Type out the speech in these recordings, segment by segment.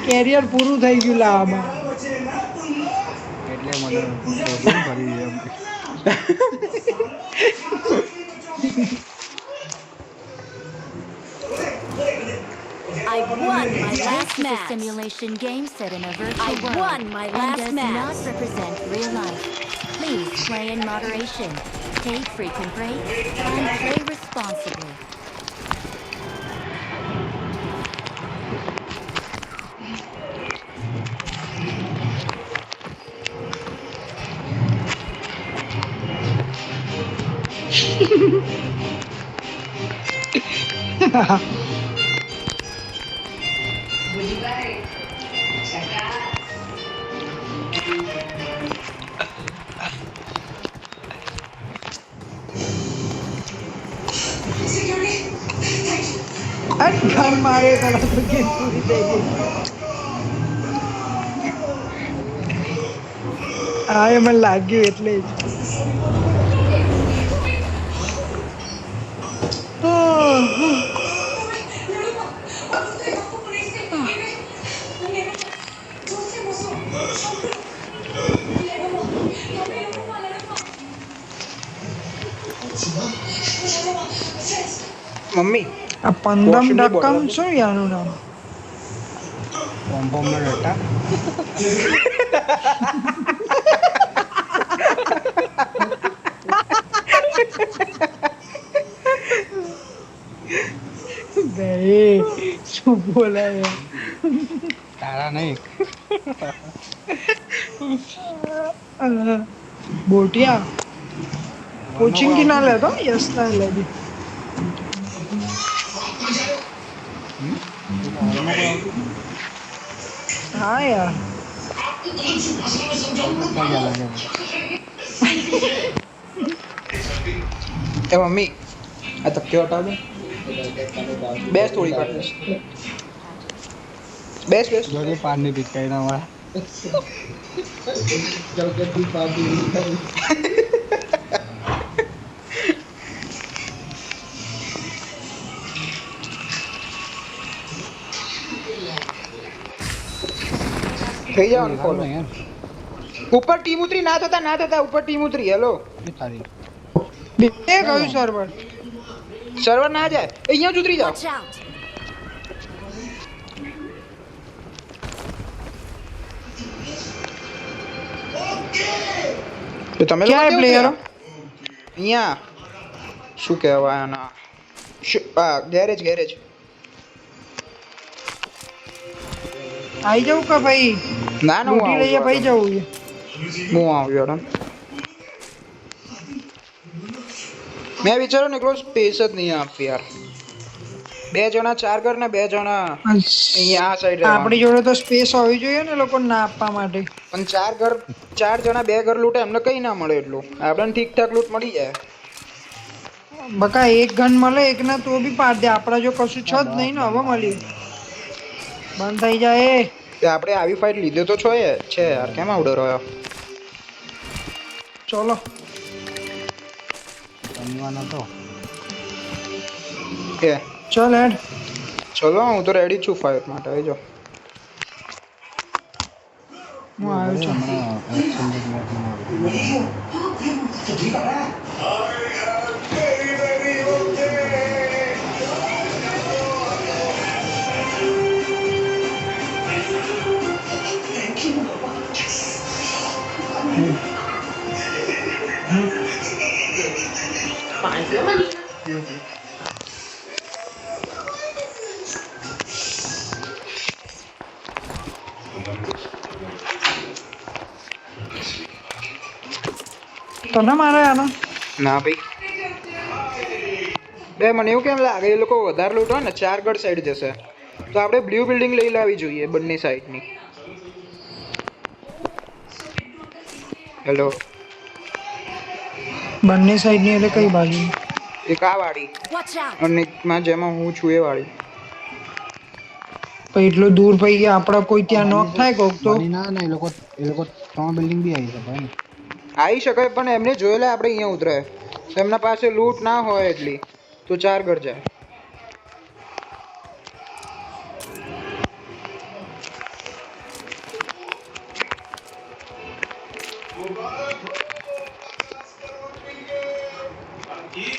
Carrier પૂરું થઈ ગયું લાવવામાં. એટલે મને શોધ્યું ને ફરી એમ. I've won my last This is a match. simulation game set in a virtual I've world won my and last does match. not represent real life. Please play in moderation, take frequent breaks, and play responsibly. Gun મારે પેલા તો game પૂરી થઈ ગઈ. હા એ મને લાગ્યું એટલે જ. મમ્મી આ પંદમ વોશરૂમની બોટલ ડકમ શું યાનું નામ? પોમ પોમ ના ડટા. બે શું બોલાય તારા નહીં. બોટિયા કોચિંગ की ना लेता यस ना लेगी. हाँ यार એ મમ્મી આ તકિયો હટાવ દે. બેસ થોડી વાર બેસ બેસ. જોજે પાનની પિચકારી ના મારા. થઈ જવાનું ફોલો. યાર ઉપર ટીમ ઉતરી ના થતા ઉપર ટીમ ઉતરી. હેલો એ તારી બે કયું સર્વર? સર્વર ના જાય અહીંયા જ ઉતરી જાઓ. Watch out. તો તમે લોકો ક્યાં કેવું પ્લેયરો? થયા? અહીંયા શું કહેવાય આના ગેરેજ ગેરેજ. આવી જાઉં કે ભાઈ? ના ના હું લૂંટી લઈએ ભાઈ આવું જવું છે. હું આવ્યો મેં વિચાર્યું ને એકલો સ્પેસ જ નહીં આપવી યાર. બે જણા ચાર ઘર ને બે જણા અહીંયા આ સાઈડ આપણી જોડે તો સ્પેસ હોવી જોઈએ ને લોકો ના આપવા માટે. પણ ચાર જણા બે ઘર લૂંટે એમને કઈ ના મળે એટલું. આપણને ઠીક ઠાક લૂંટ મળી જાય. બકા એક ગન મળે એક ના તો બી પાડ દે. આપણા જો કશું છે જ નહીં ને હવે મળ્યું બંધ થઈ જાય. તે આપણે આવી ફાઇટ લીધો તો છે યાર. કેમ આવડો રહ્યો? ચલો રમવાનો તો કે ચલ હેડ. ચલો હું તો રેડી છું ફાઇટ માટે. આવી જાઓ. હું આવ્યો છું. હમણાં એક્સચેન્જ મેચમાં તને મારે આનો ના ભાઈ બે મને એવું કેમ લાગે એ લોકો વધારે લૂંટો ને ચાર ગઢ સાઈડ જશે તો આપણે બ્લુ બિલ્ડિંગ લઈ લાવવી જોઈએ બંને સાઈડની. હેલો બંને સાઈડ ની એટલે કઈ બાજુ? એક આ વાળી Watch out. અને એકમાં જેમાં હું છું એ વાળી. પછી એટલું દૂર પડી ગયા આપડા કોઈ ત્યાં નોક થાય કોક તો. બની ના ને એ લોકો ત્રણ બિલ્ડિંગ બી આવી શકે ને. આવી શકાય પણ એમને જોયેલા આપણે અહીંયા ઉતરે. એમના પાસે લૂંટ ના હોય એટલી તો ચાર ઘર જાય.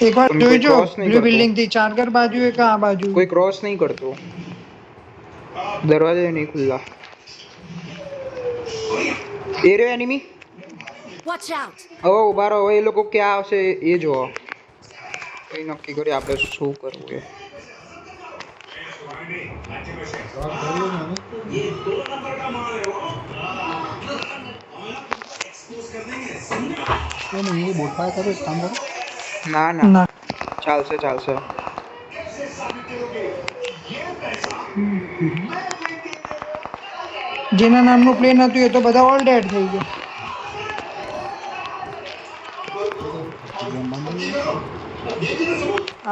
એકવાર પણ કોઈ જોઈજો cross નહીં બ્લુ કરતું. બિલ્ડિંગ થી ચારગર બાજુ એક આ બાજુ કોઈ ક્રોસ નહીં કરતો, દરવાજા નહીં ખુલ્લા. એ રહ્યો એનિમી. Watch out! હવે ઉભા રહો, હવે એ લોકો ક્યાં આવશે એ જોવો. કઈ નક્કી કરી આપણે શું કરવું એ. ये बोट पार करो, एक काम करो. ના ના ના ચાલશે ચાલશે. જેના નામનું પ્લેન હતું એ તો બધા ઓલ ડેડ થઈ ગયા.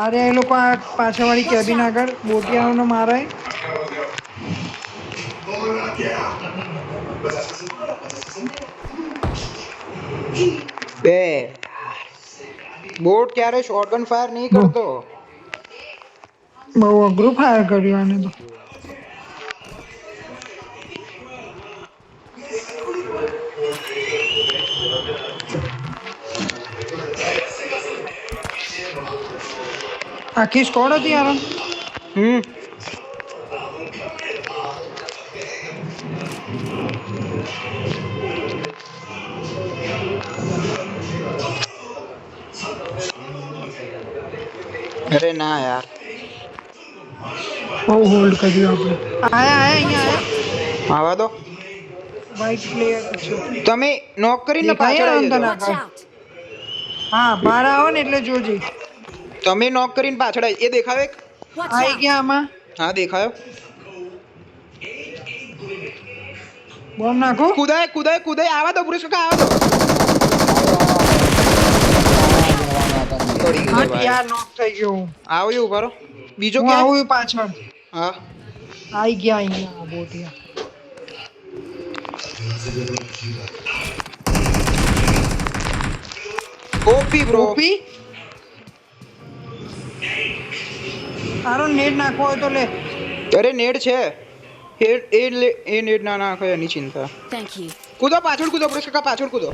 અરે એ લોકો આ પાછળવાળી કેબિન આગળ બોટિયાઓને મારે. બે બોટ ક્યારે શોટગન ફાયર નહીં કરતો. બહુ અઘરું ફાયર કર્યું આને તો. આખી સ્કોડ હતી યાર. હમ અરે ના યાર. બહુ હોલ્ડ કર્યું આપણે. આયા અહીંયા આયા. આવા દો. વ્હાઈટ પ્લેયર છે. તમે નોક કરીને પાછળ દેખાય આવી અંદર જાઓ. Watch out! હા બહાર આવો ને એટલે જોજે. તમે નોક કરીને પાછળ આવી. એ દેખાયો એક. Watch આવી out! ગયા આમાં. હા દેખાયો. બોમ્બ નાખો. કુદાય કુદાય કુદાય. આવા દો પુરુષ કાકા, આવા દો. પડી હા ગયો ભાઈ. યાર નોક થઈ ગયો હું. આવ્યું ઉભા રહો. બીજો હું ક્યાં? આવું પાછળ. હા આવી ગયા અહીંયા બોટિયા. OP bro. ટોપી. તારો નેટ નાખવો હોય તો લે. અરે નેડ છે. એ નેડ ના નાખો એની ચિંતા. Thank you. કૂદો પાછળ કૂદો પુરુષ કાકા, પાછળ કૂદો.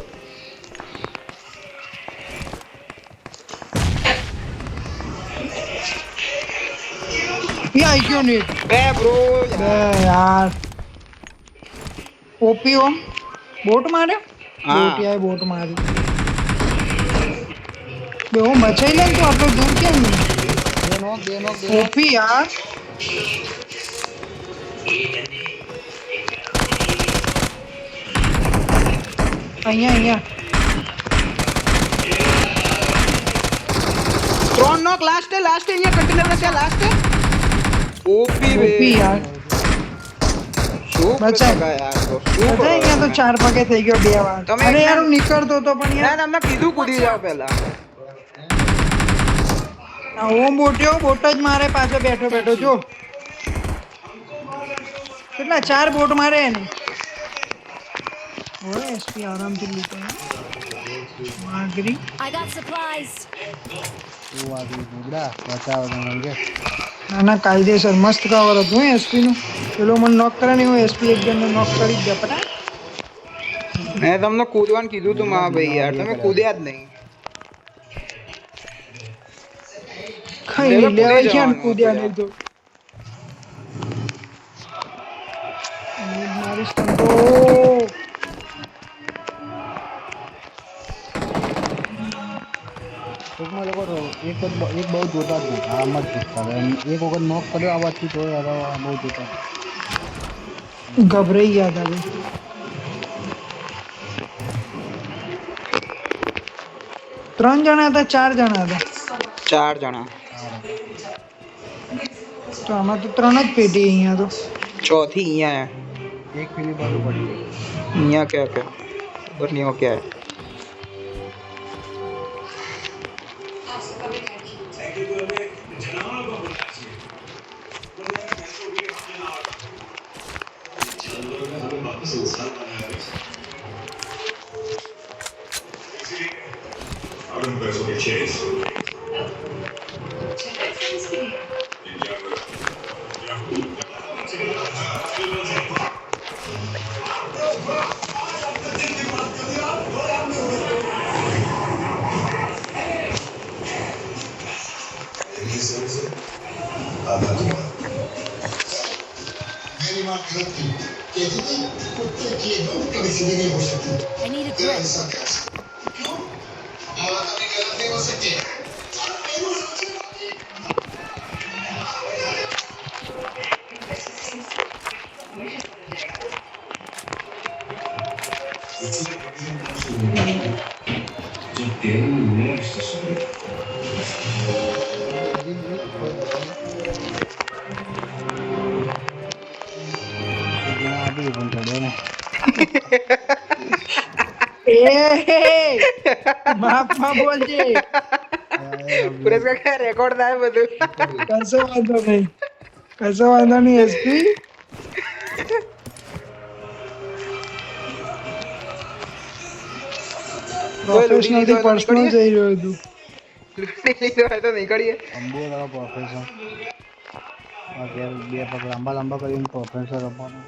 એ આવી ગયો નેટ. બે બ્રો. બે યાર. ઓપી ઓમ બોટ માર્યો. હા. બોટિયાએ બોટ મારી. બે હું બચાઈ લે ને તો આટલો દૂર કેમ નહીં? ઓપી યાર. અહીંયા ત્રણ નોક લાસ્ટ અહીંયા કન્ટેનર છે લાસ્ટ. ઓપી બે. ઓપી યાર. શું બચાય. કાકા યાર તો શું બધા અહીંયા તો ચાર પગે થઈ ગયો બે વાર. તમે અરે યાર એકલા- હું નીકળતો તો પણ ના યાર તમને કીધું કૂદી જાઓ પહેલા. આ ઓમ બોટ્યો બોટ જ મારે પાછો બેઠો બેઠો જો. કેટલા ચાર બોટ મારે એને. ઓય એસપી આરામથી લૂટો. માગરી. I got supplies. वो आ गई बुगड़ा, बचाओ तुम्हारे. ના ના કાયદેસર મસ્ત કવર હતું એસપી નું. પેલો મને નોક કરે ને હું એસપી એક જણને નોક કરી જ દે પટા. મેં તમને કૂદવાનું કીધું તું માં ભાઈ યાર, તમે કૂદ્યા જ નહીં. કઈ નહીં લેવાય છે ને કૂદ્યા નહીં તો. મારીશ તને તો. टूंकમાં લોકો તો એક બહુ જોતા જ નહીં. આમ જ પૂછતા હોય. એક વખત નોક કર્યો આ વાતથી તો હવે બહુ જોતા. ગભરાઈ ગયા હતા ભાઈ. ત્રણ જણા હતા ચાર જણા હતા. 4 જણા. તો આમાં તો ત્રણ જ પેટી અહીંયા તો. ચોથી અહીંયા એક પેલી બાજુ પડી ગઈ. અહીંયા क्या क्या खबर नहीं हो क्या है. I need a grip. આપી પણ ચડ્યો ને માપમાં બોલજે. સુરેશ કાકા રેકોર્ડ થાય બધું. કશો વાંધો નહીં, કશો વાંધો નહીં એસપી. પ્રોફેશનલ થી પર્સનલ જઈ રહ્યો હતું. લૂંટી લીધો હોય તો નીકળીએ. અંબો તારો પ્રોફેસર બે પગ લાંબા લાંબા કરીને પ્રોફેસર રમવાનું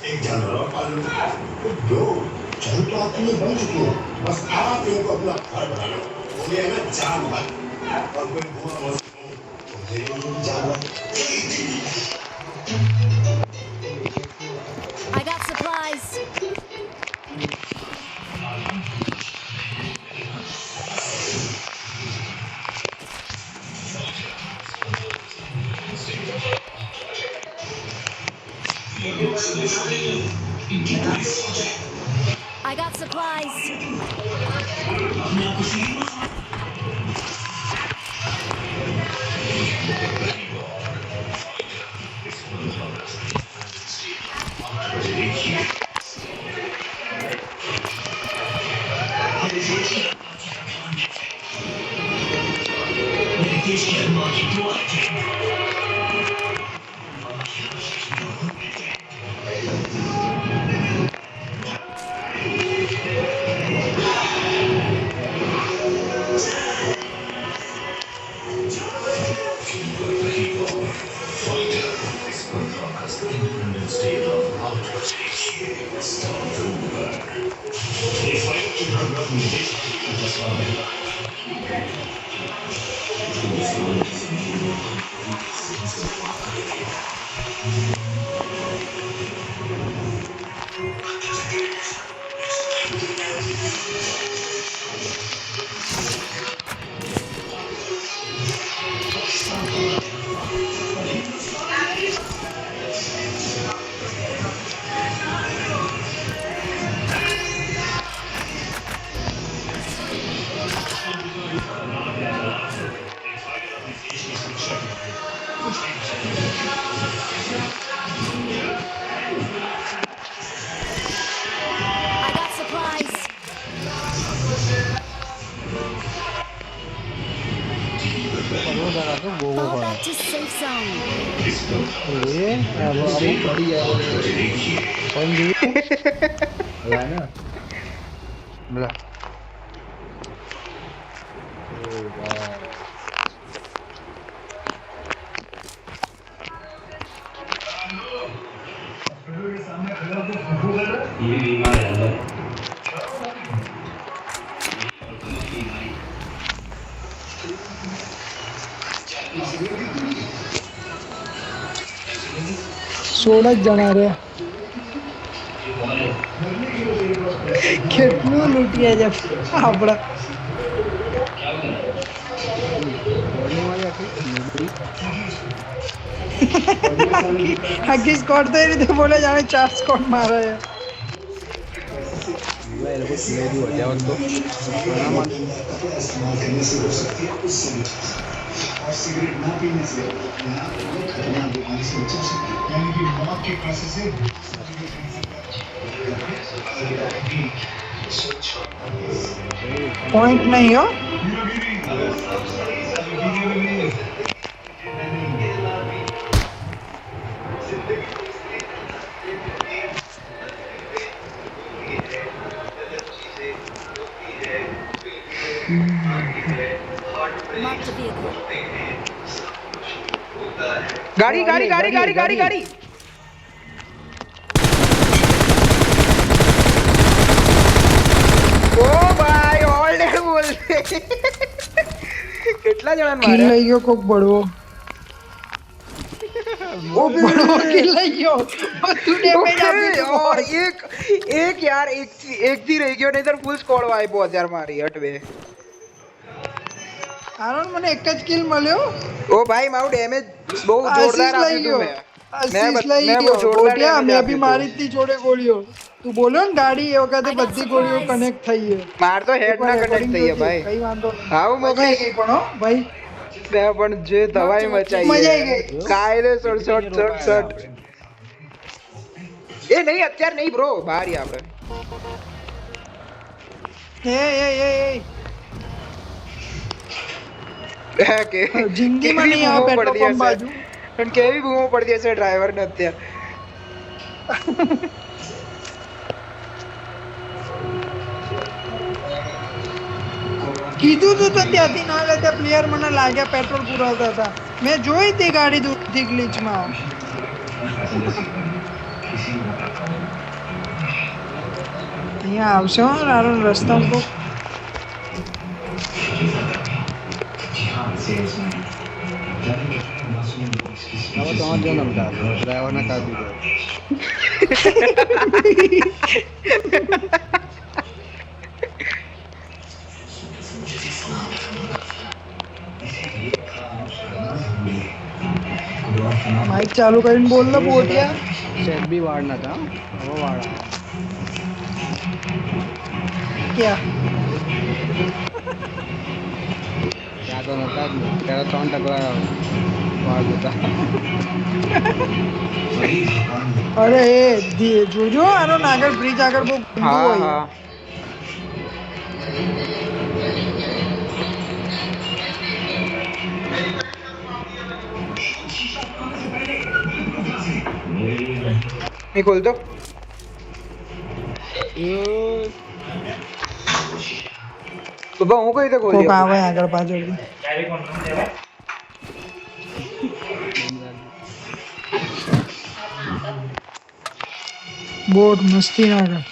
एक जानवर पाल लो चल तो आपने बन चुके हो बस आप लोगों को अपना घर बना लो बोले है ना जानवर और कोई भूत जानवर I got supplies. I got supplies. I got supplies. કરવો જરા તો ગોવો Fall પડે back to safe zone. એ અમુક પડી જાય કોણ જોઈએ બોલા સોળ જ જણા રહ્યા. કેટલું લૂંટીએ છે આપડા. આખી સ્કોટ તો એ રીતે બોલે જાણે 4 સ્કોટ મારે છે. और सिगरेट ना पीने से यहाँ बहुत खतरनाक बीमारी से बचा सकते हैं यानी कि मौत के पैसे से પોઈન્ટ નહીં હો. Marked a vehicle. गाड़ी गाड़ी गाड़ी गाड़ी गाड़ी गाड़ी ओ भाई ऑल डेड बोल કેટલા જણા કિલ માર્યા લઈ ગયો કોક બળવો ઓ બળવો કિલ લઈ ગયો બધું ડેમેજ આપ્યું તું और boss. एक यार एक थी रह गयो नहीं तो फुल स्क्वाड वाइप हो यार मारी हटवे આરોન મને એક જ કિલ મળ્યો ओ भाई मारू डैमेज बहुत जोरदार આશીષ લઈ आप्યું ગયો તું આશીષ લઈ मैं ગયો जोरदार ગોટિયા damage મેં આપ્યું બી તું. મારી હતી જોડે ગોળીઓ તું બોલ્યો ને ગાડી એ વખતે I got બધી ગોળીઓ supplies. કનેક્ટ થઈ છે मार तो हेड ना कनेक्ट થઈ है भाई કઈ વાંધો નહીં હાઉ મજા આવી ગઈ પણ હો ભાઈ मैं पण जे दवाई मचाई મજા है આવી ગઈ કાયલે શોટ એ નહીં અત્યારે નહીં બ્રો બહાર ही આપણે એ હે કે જિંદગીમાં નહીં આવે પેટ્રોલ પંપ બાજુ પણ કેવી બૂમો પડતી હશે ડ્રાઈવર ને અત્યારે કીધું તું તો ત્યાંથી ના લેતા પ્લેયર મને લાગ્યા પેટ્રોલ પુરાવતા હતા મેં જોઈ હતી ગાડી દૂરથી ગ્લિચમાં અહીંયા આવશે હો રારો રસ્તામાં તો હવે તમારે જો નમતા ડ્રાઈવરના કાઢી દો માઇક ચાલુ કરીને બોલ ને બોટિયા સેટ બી વાળ નતા હવે વાળ ક્યાં ત્યાં તો નતા જ ને ત્યારે 3 ટકા વાળ હતા અરે એ જોજો આનો આગળ બ્રિજ આગળ બહુ ગંદુ હા હોય હા नहीं खोल दो तो बा હું કઈ રીતે ખોલી કોક આવે આગળ પાછળ બોટ મસ્તી ના કર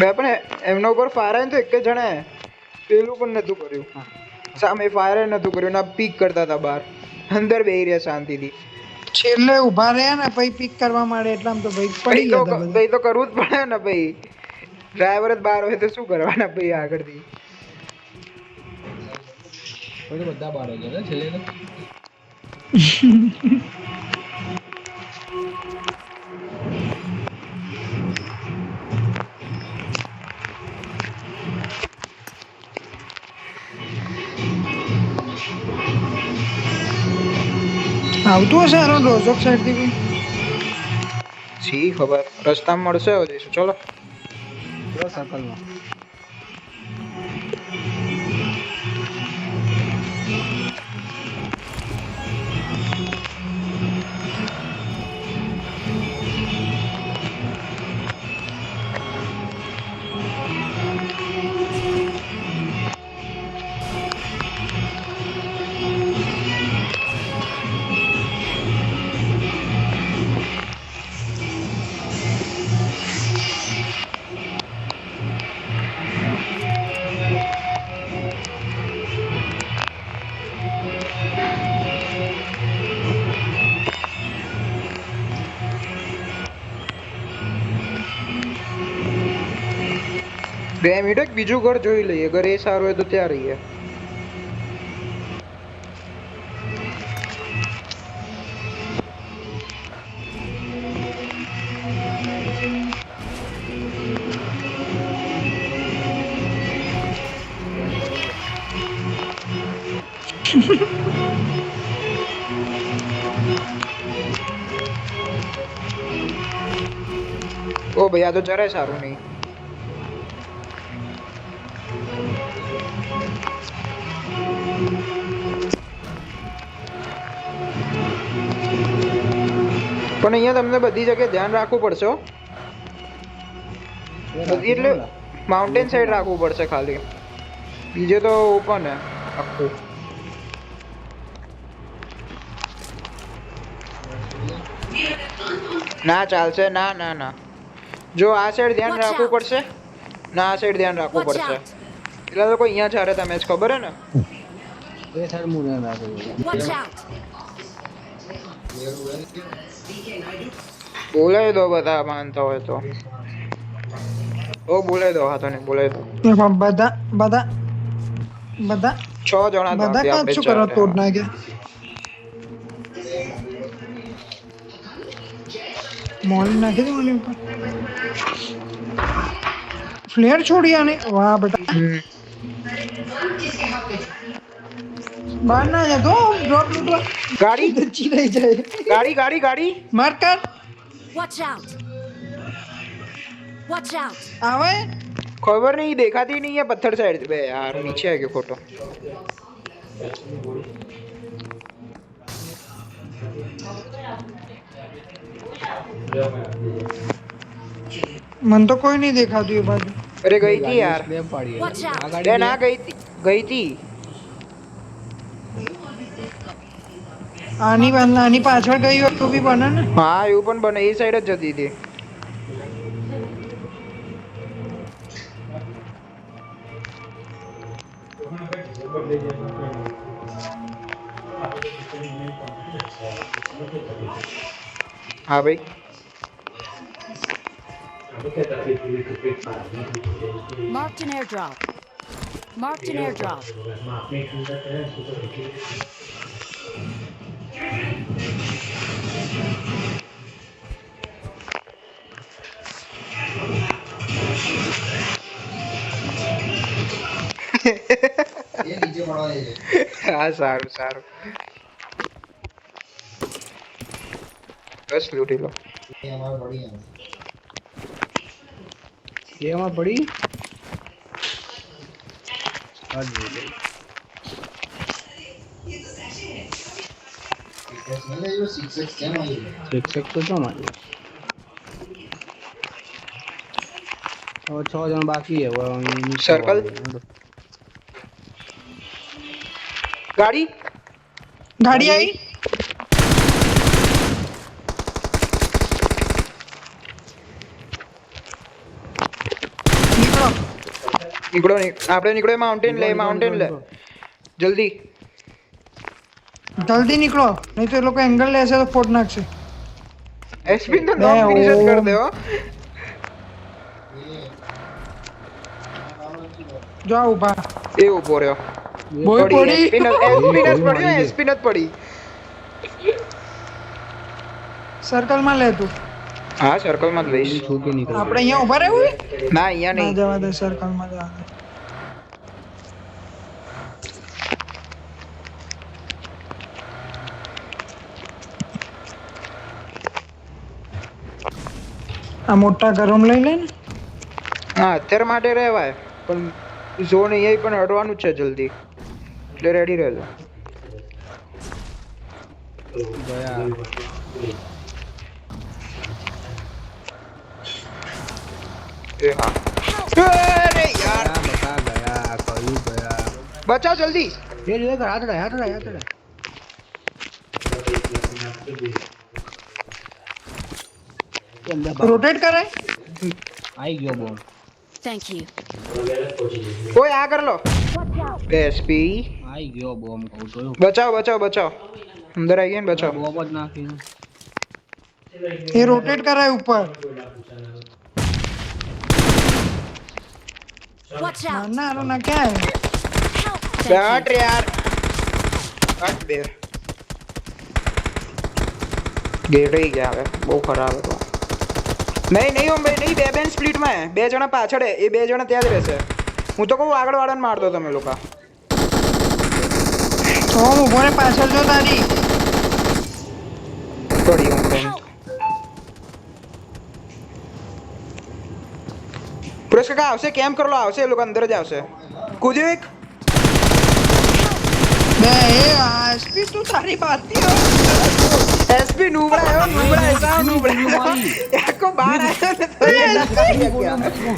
બે પણ એમના ઉપર ફાયર આવીને તો એક જ જણે પેલું પણ નતું કર્યું સામે ફાયર નતું કર્યું ના પીક કરતા હતા બહાર અંદર બેહી રહ્યા શાંતિથી છેલ્લે ઊભા રહ્યા ને પછી પિક કરવા માંડે એટલે આમ તો ભાઈ પડી ગયા હતા બધા. ભાઈ તો કરવું જ પડે ને ભાઈ ડ્રાઈવર જ બહાર હોય તો શું કરવાના ભાઈ આગળથી કોઈ તો બધા બહાર ગયા ને છેલ્લે તો આવતું હશે આનો રોઝોક સાઈડ થી કોઈ જી ખબર રસ્તામાં મળશે હવે જઈશું ચલો સર્કલમાં બે મિનિટ એક બીજું ઘર જોઈ લઈએ અગર એ સારું હોય તો ત્યાં રહીએ ઓ ભાઈ આ તો જરાય સારું નહીં પણ અહીંયા તમને બધી જગ્યાએ ધ્યાન રાખવું પડશે હો. બધી એટલે માઉન્ટેન સાઈડ રાખવું પડશે ખાલી, બીજે તો ઓપન હે આખું. ના ચાલશે, ના ના ના, જો આ સાઈડ ધ્યાન Watch રાખવું out. પડશે, ના આ સાઈડ ધ્યાન રાખવું Watch પડશે. out! એટલે તો કોઈ અહીંયા ચારે તમે જ ખબર હે ને. એ સાઈડ હું ધ્યાન રાખું છું. Watch out! બોલાવી દો બધા માનતા હોય તો. ઓ બોલાવી દો, હા તો નહીં બોલાવી દો. એમાં બધા બધા બધા 6 જણા તો બધા આપી, કાં આપણે શું કરો, તોડ ચાર. નાખે. મોલી નાખી દે મોલી ઉપર. ફ્લેર છોડી આને, વાહ બેટા. બહાર ના જતો, ડ્રોપ લૂટવા ગાડી દચ્ચી રહી જાય. ગાડી ગાડી ગાડી માર કર Watch out! Watch out! આવે. ખબર નહીં, દેખાતી નહીં, એ પથ્થર સાઈડ બે યાર, નીચે આવી ગયો ખોટો. મન તો કોઈ નહીં દેખાતું એ બાજુ. અરે ગઈ હતી યાર, બે પાડી Watch out. આ બે ગાડી ના ગઈ હતી, ગઈ હતી. આની પાછળ ગઈ હોય તો બી બને ને. હા એવું પણ બને, એ સાઈડ જ જતી હતી. હા ભાઈ, Marked an airdrop. Marked an airdrop. હા સારું સારું, બસ લૂટી લો. એમાં પડી આ જ જોઈ લઈ. શિક્ષક તો શું માર્યું? હવે 6 જણ બાકી હે. હવે અહીં Circle? ગાડી ગાડી આવી. નીકળો. નીકળો આપણે નીકળો, માઉન્ટેન લે, માઉન્ટેન લે જલ્દી. જલ્દી નીકળો, નહીં તો એ લોકો એંગલ લેશે તો ફોડ નાખશે. એસપી તો નોક ફિનિશ જ કરી દે હો. જો આ ઊભા. એ ઊભો રહ્યો. બોય પડી. એસપી નથી પડી, એસપી નથી પડી. સર્કલ માં લે તું. હા સર્કલ માં જ લઈશ. છૂટી નીકળી આપણે અહીંયા ઊભા રહેવું છે? ના અહીંયા ના નહીં. જવા દે, સર્કલ માં જવા દે. આ મોટા ગરમ લઈ લે ને. હા અત્યાર માટે રહેવાય, પણ ઝોન અહીંયા પણ હટવાનું જ છે જલ્દી, એટલે રેડી રહેજો. ગયા. એ હા. અરે યાર, બધા ગયા કયું ગયા. બચાવ જલ્દી. એ રે હાથ રે હાથ રે હાથ રે. રોટેટ કરે. આઈ ગયો બોમ. Thank you. ઓય આ કર લો. એસપી આઈ ગયો બોમ કહું તો. બચાવ બચાવ બચાવ, અંદર આવી ગયા ને બચાવ. બોમ જ નાખી. એ રોટેટ કરાય ઉપર. Watch ના out! ના આરો ના ક્યાં હે? બેટ યાર, હટ બે. ગેડી ગયા હવે, બહુ ખરાબ હતો. નહીં નહીં ઓમ ભાઈ નહીં, બે બેન સ્પ્લિટમાં હે, 2 જણા પાછળ હે, એ 2 જણા ત્યાં જ રહેશે. હું તો કહું આગળ વાળાને માર દો તમે લોકો. તો હું ઊભો ને, પાછળ જો તારી. પડી હું તો. પુરેશ કાકા આવશે, કેમ કરલો આવશે, એ લોકો અંદર જ આવશે. કૂદ્યો એક. બે એ એસપી તું તારી બાતી હોય. એસપી નુબડા આવ્યો નુબડા સાવ નુબડા આખો બહાર આવ્યો ને તો એ નખાઈ ગયા.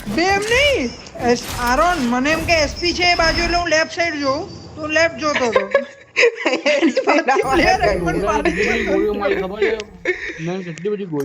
બે એમ નહીં આરોન મને એમ કે એસપી છે એ બાજુ એટલે હું લેફ્ટ સાઈડ જોઉં તો લેફ્ટ જોતો હતો એની પહેલા player વાળા પણ મારી ગોળીઓ મારી ખબર છે મેં કેટલી બધી ગોળી